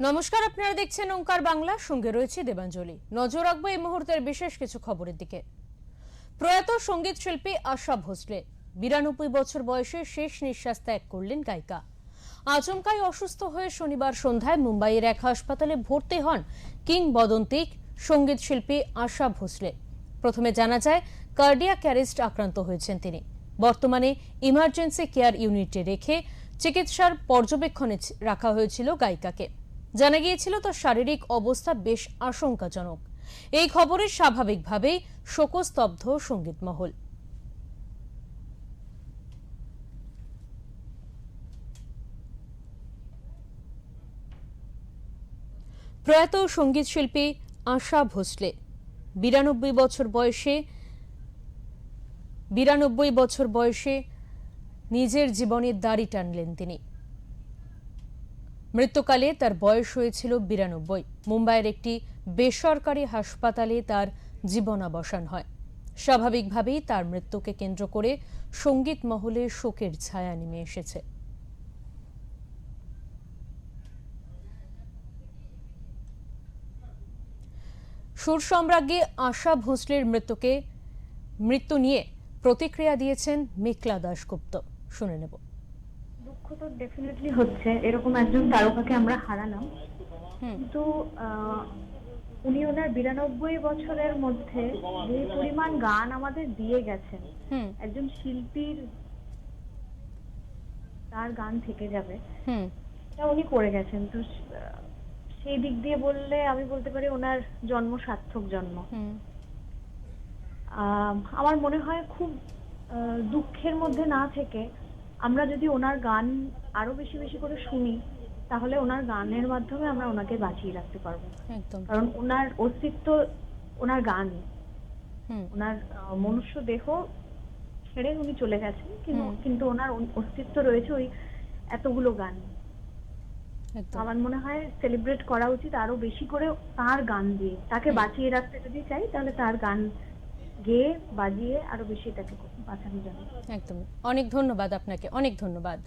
নমস্কার, আপনারা দেখছেন ওঙ্কার বাংলা, সঙ্গে রয়েছে দেবাঞ্জলি। নজর রাখবো এই মুহূর্তের বিশেষ কিছু খবরের দিকে। প্রয়াত সঙ্গীত শিল্পী আশা ভোসলে 92 বছর বয়সে শেষ নিঃশ্বাস ত্যাগ করলেন গায়িকা। আচমকাই অসুস্থ হয়ে শনিবার সন্ধ্যায় মুম্বাইয়ের এক হাসপাতালে ভর্তি হন কিংবদন্তিক সঙ্গীত শিল্পী আশা ভোসলে। প্রথমে জানা যায় কার্ডিয়াক অ্যারেস্ট আক্রান্ত হয়েছেন তিনি। বর্তমানে ইমার্জেন্সি কেয়ার ইউনিটে রেখে চিকিৎসার পর্যবেক্ষণে রাখা হয়েছিল গায়িকাকে। জানা গিয়েছিল তার শারীরিক অবস্থা বেশ আশঙ্কাজনক। এই খবরে স্বাভাবিকভাবেই শোকস্তব্ধ সঙ্গীত মহল। প্রয়াত সঙ্গীত শিল্পী আশা ভোসলে 92 বছর বয়সে নিজের জীবনের দাড়ি টানলেন তিনি। মৃত্যুকালে তার বয়স হয়েছিল 92। মুম্বাইয়ের একটি বেসরকারি হাসপাতালে তার জীবনাবসান হয়। স্বাভাবিকভাবেই তার মৃত্যুকে কেন্দ্র করে সঙ্গীত মহলে শোকের ছায়া নেমে এসেছে। সুর সম্রাজ্ঞী আশা ভোসলের মৃত্যু নিয়ে প্রতিক্রিয়া দিয়েছেন মেঘলা দাশগুপ্ত। শুনে নেব। দুঃখ তো ডেফিনেটলি হচ্ছে, এরকম একজন তারকাকে আমরা হারালাম। কিন্তু উনি ওনার 92 বছরের মধ্যে যে পরিমাণ গান আমাদের দিয়ে গেছেন, একজন শিল্পীর তার গান থেকে যাবে, এটা উনি করে গেছেন। তো সেই দিক দিয়ে বললে আমি বলতে পারি ওনার জন্ম সার্থক জন্ম। আমার মনে হয় খুব দুঃখের মধ্যে না থেকে আমরা যদি ওনার গান আরো বেশি বেশি করে শুনি, তাহলে ওনার গানের মাধ্যমে আমরা ওনাকে বাঁচিয়ে রাখতে পারবো। কারণ ওনার অস্তিত্ব ওনার গান। ওনার মনুষ্য দেহ ছেড়ে উনি চলে গেছেন, কিন্তু ওনার অস্তিত্ব রয়েছে ওই এতগুলো গান। আমার মনে হয় সেলিব্রেট করা উচিত আরো বেশি করে তার গান দিয়ে। তাকে বাঁচিয়ে রাখতে যদি চাই, তাহলে তার গান গেয়ে বাজিয়ে আরো বেশি তাকে বাঁচানো যাবে। একদম। অনেক ধন্যবাদ আপনাকে, অনেক ধন্যবাদ।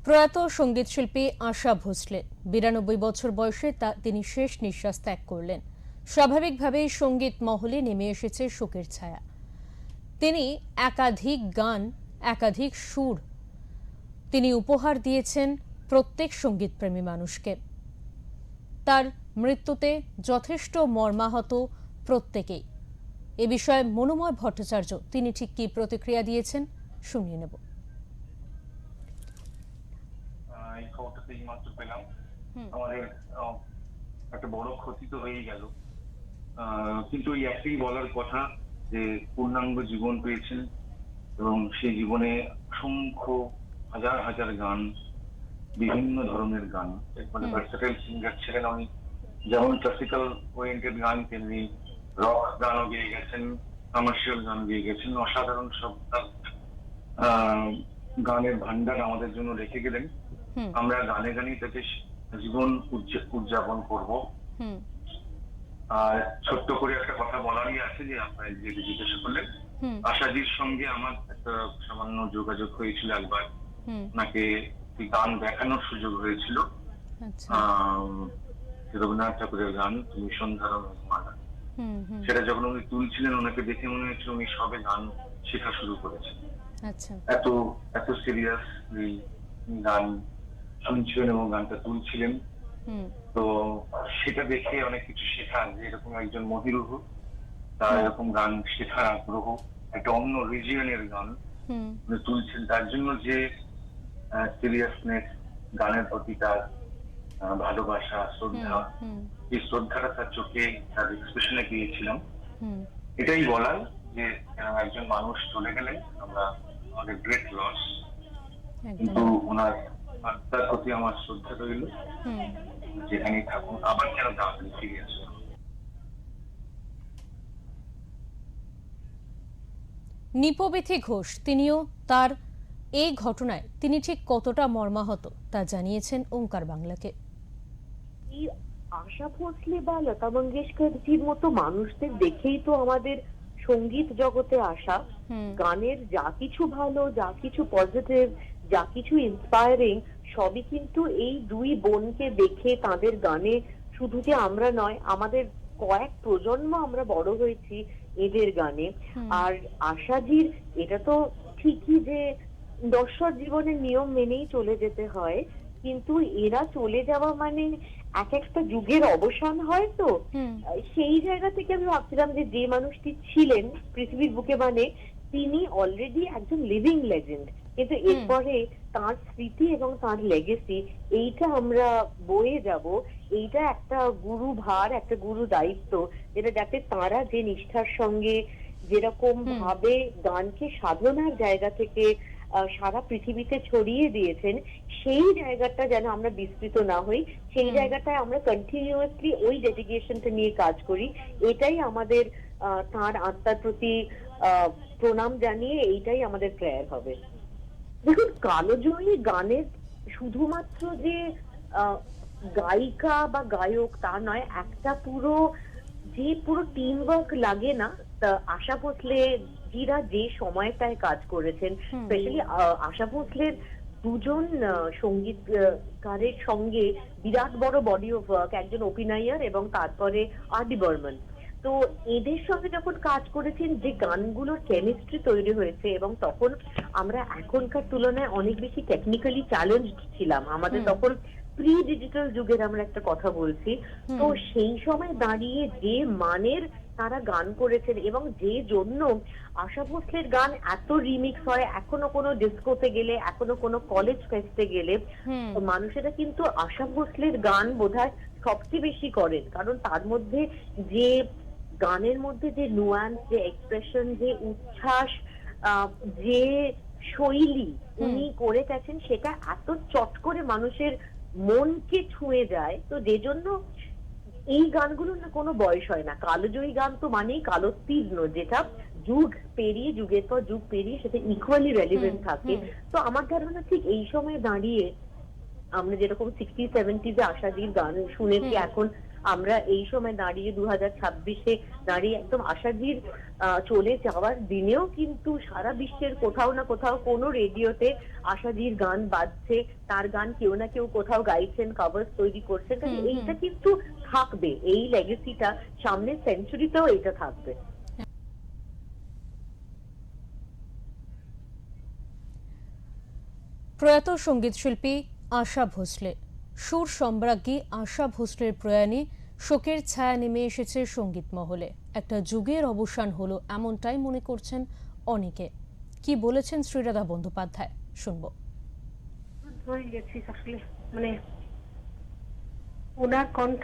প্রয়াত সঙ্গীত শিল্পী আশা ভোসলে 92 বছর বয়সে তিনি শেষ নিঃশ্বাস ত্যাগ করলেন। স্বাভাবিকভাবেই সঙ্গীত মহলে নেমে এসেছে শোকের ছায়া। তিনি একাধিক গান, একাধিক সুর তিনি উপহার দিয়েছেন প্রত্যেক সঙ্গীতপ্রেমী মানুষকে। তার মৃত্যুতে যথেষ্ট মর্মাহত প্রত্যেকেই। এ বিষয়ে মনোময় ভট্টাচার্য তিনি ঠিক কি প্রতিক্রিয়া দিয়েছেন শুনিয়ে নেব। এই খবরটা এই মাত্র পেলাম। আমাদের একটা বড় ক্ষতি তো হয়ে গেল, কিন্তু এই একটাই বলার কথা যে পূর্ণাঙ্গ জীবন পেয়েছেন এবং সেই জীবনে অসংখ্য হাজার হাজার গান, বিভিন্ন ধরনের গান, মানে ভার্সেটাইল সিঙ্গার ছিলেন উনি। যেমন ক্লাসিক্যাল ওরিয়েন্টেড গান, তেমনি রক গানও গেয়ে গেছেন, কমার্শিয়াল গান গেয়ে গেছেন। অসাধারণ সব গানের ভান্ডার আমাদের জন্য রেখে গেলেন। আমরা গানে গানে তাকে জীবন উদযাপন করব। আর ছোট্ট করে একটা কথা বলারই আছে, যে আপনার যে জিজ্ঞাসা করলেন, আশাজির সঙ্গে আমার একটা সামান্য যোগাযোগ হয়েছিল একবার। ওনাকে গান দেখানোর সুযোগ হয়েছিল, রবীন্দ্রনাথ ঠাকুরের গান তুমি সন্ধ্যার মালা। সেটা যখন উনি তুলছিলেন, ওনাকে দেখে মনে হচ্ছে উনি সবে গান শেখা শুরু করেছেন। এত এত সিরিয়াসলি গান শুনছিলেন এবং গানটা তুলছিলেন। তো সেটা দেখে অনেক কিছু শেখার, যে এরকম একজন মহিরুহ, তার এরকম গান শেখার আগ্রহ, একটা অন্য রিজিয়নের গান উনি তুলছেন, তার জন্য যে সিরিয়াসনেস, গানের প্রতি তার ভালোবাসা, শ্রদ্ধা, এই শ্রদ্ধাটা তার চোখে, তার এক্সপ্রেশনে পেয়েছিলাম। এটাই বলার যে একজন মানুষ চলে গেলে আমরা আমাদের গ্রেট লস, কিন্তু ওনার আত্মার প্রতি আমার শ্রদ্ধা রইল। যেখানেই থাকুন, আবার কেন তাড়াতাড়ি ফিরে আসুন। নিপবিথি ঘোষ তিনিও তার এই ঘটনায় তিনি ঠিক কতটা মর্মাহত তা জানিয়েছেন ওঙ্কার বাংলাকে। আশা ভোসলে বা লতা মঙ্গেশকরজির মতো মানুষদের দেখেই তো আমাদের সঙ্গীত জগতে আসা, গানের যা কিছু ভালো, যা কিছু পজিটিভ, যা কিছু ইন্সপায়ারিং, সবই কিন্তু এই দুই বোনকে দেখে, তাদের গানে, শুধু যে আমরা নয়, আমাদের কয়েক প্রজন্ম আমরা বড় হয়েছি এদের গানে। আর আশাজির এটা তো ঠিকই যে দর্শক জীবনের নিয়ম মেনেই চলে যেতে হয়, কিন্তু এরা চলে যাওয়া মানে এক একটা যুগের অবসান হয়। তো সেই জায়গা থেকে আমি ভাবছিলাম যে যে মানুষটি ছিলেন পৃথিবীর বুকে, মানে তিনি অলরেডি একজন লিভিং লেজেন্ড, কিন্তু এরপরে তার স্মৃতি এবং তার লেগেসি, এইটা আমরা বয়ে যাব। এইটা একটা গুরু ভার, একটা গুরু দায়িত্ব, যেটা যাতে তারা যে নিষ্ঠার সঙ্গে যেরকম ভাবে গানকে সাধনার জায়গা থেকে সারা পৃথিবীতে ছড়িয়ে দিয়েছেন, সেই জায়গাটা যেন আমরা বিস্তৃত না হই, সেই জায়গাটায় আমরা কন্টিনিউয়াসলি ওই ডেডিকেশনটা নিয়ে কাজ করি। এটাই আমাদের তার আত্মার প্রতি প্রণাম জানিয়ে এইটাই আমাদের প্রেয়ার হবে। দেখুন, কালজয়ী গানের শুধুমাত্র যে গায়িকা বা গায়ক তা নয়, একটা পুরো টিম ওয়ার্ক লাগে না। আশা ভোসলে জিরা যে সময়টায় কাজ করেছেন, স্পেশালি আশা ভোসলের দুজন সঙ্গীতকারের সঙ্গে বিরাট বড় বডি অফ ওয়ার্ক, একজন অভিনয়ার এবং তারপরে আর.ডি. বর্মন। তো এদের সঙ্গে যখন কাজ করেছেন, যে গানগুলোর কেমিস্ট্রি তৈরি হয়েছে, এবং তখন আমরা এখনকার তুলনায় অনেক বেশি টেকনিক্যালি চ্যালেঞ্জড ছিলাম, আমাদের তখন প্রি ডিজিটাল যুগের আমরা একটা কথা বলছি। তো সেই সময় দাঁড়িয়ে যে মানের তারা গান করেছেন, এবং যে জন্য আশা ভোসলের গান এত রিমিক্স হয়, এখনো কোনো ডিস্কোতে গেলে, এখনো কোনো কলেজ ফেস্টে গেলে মানুষেরা কিন্তু আশা ভোসলের গান বোধহয় সবচেয়ে বেশি করেন, কারণ তার মধ্যে যে গানের মধ্যে যে নুয়ান্স, যে এক্সপ্রেশন, যে উচ্ছ্বাস, যে শৈলী উনি করে গেছেন, সেটা এত চট করে মানুষের মনকে ছুঁয়ে যায়। তো যে জন্য এই গানগুলোর না কোনো বয়স হয় না। কালজয়ী গান তো মানেই কালোত্তীর্ণ, যেটা যুগ পেরিয়ে, যুগের পর যুগ পেরিয়ে সেটা ইকুয়ালি রেলিভেন্ট থাকে। তো আমার ধারণা ঠিক এই সময় দাঁড়িয়ে আমরা যেরকম 60-70s আশাজির গান শুনেছি, এখন আমরা এই সময় দাঁড়িয়ে 2026-এ দাঁড়িয়ে একদম আশাজির চলে যাওয়ার দিনেও কিন্তু সারা বিশ্বের কোথাও না কোথাও কোনো রেডিওতে আশাজির গান বাজছে, তার গান কেউ না কেউ কোথাও গাইছেন, কভার্স তৈরি করছেন। এইটা কিন্তু থাকবে, এই লেগেসিটা সামনের সেঞ্চুরিতেও এটা থাকবে। প্রয়াত সঙ্গীত শিল্পী আশা ভোসলে, সুর সম্রাজ্ঞী আশা ভোসলের প্রয়াণে শোকের ছায়া নেমে এসেছে সঙ্গীত মহলে। একটা যুগের অবসান হলো, এমনটাই মনে করছেন অনেকে। কি বলেছেন শ্রীরাধা বন্দ্যোপাধ্যায়, শুনবো। মানে ওনার কণ্ঠ,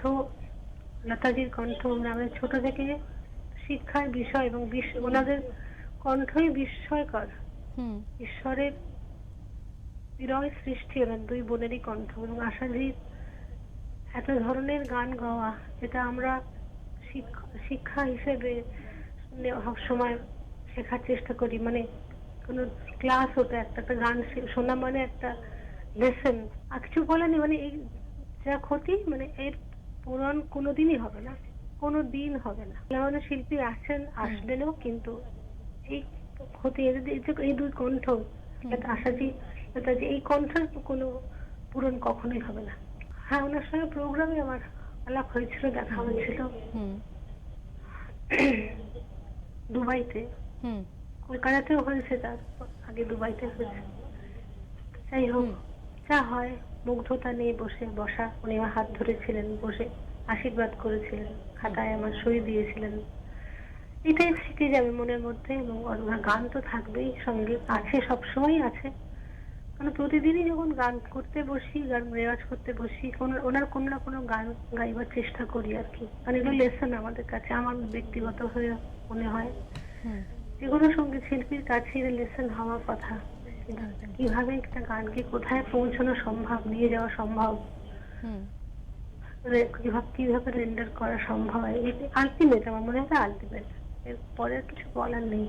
লতাজির কণ্ঠ, আমাদের ছোট থেকে শিক্ষার বিষয়, এবং ওনাদের কণ্ঠই বিস্ময়কর। ঈশ্বরের বিরল সৃষ্টি ওনার দুই বোনেরই কণ্ঠ, এবং আশাজির এত ধরনের গান গাওয়া, যেটা আমরা শিক্ষা হিসেবে সবসময় শেখার চেষ্টা করি। মানে কোনো ক্লাস হতো, একটা গান শোনা মানে একটা লেসন। আর কিছু বলেনি, মানে এই যা ক্ষতি, মানে এর পূরণ কোনোদিনই হবে না, কোনো দিন হবে না। মানে শিল্পী আছেন, আসবেনও, কিন্তু এই ক্ষতি, এই দুই কণ্ঠ, আশাজি এই কণ্ঠের কোনো পূরণ কখনোই হবে না। হ্যাঁ, ওনার সঙ্গে প্রোগ্রামে আমার আলাপ হয়েছিল, দেখা হয়েছিল দুবাইতে। কলকাতাতেও হয়েছে, তার আগে দুবাইতে হয়েছে। যাই হোক, যা হয়, মুগ্ধতা নিয়ে বসা, উনি আমার হাত ধরেছিলেন, বসে আশীর্বাদ করেছিলেন, খাতায় আমার সই দিয়েছিলেন। এটাই স্মৃতি যাবে মনের মধ্যে। এবং ওনার গান তো থাকবেই, সঙ্গে আছে, সবসময় আছে। কারণ প্রতিদিনই যখন গান করতে বসি, গান রেওয়াজ করতে বসি, ওনার কোনো না কোনো গান গাইবার চেষ্টা করি আর কি। মানে এগুলো লেসন আমাদের কাছে, আমার ব্যক্তিগত হয়ে মনে হয় যে কোনো সঙ্গীত শিল্পীর কাছে লেসন হওয়ার কথা। কিভাবে একটা গানকে কোথায় পৌঁছানো সম্ভব, নিয়ে যাওয়া সম্ভব, কিভাবে রেন্ডার করা সম্ভব, আলটিমেট, আমার মনে হয় আলটিমেট। এর পরে আর কিছু বলার নেই।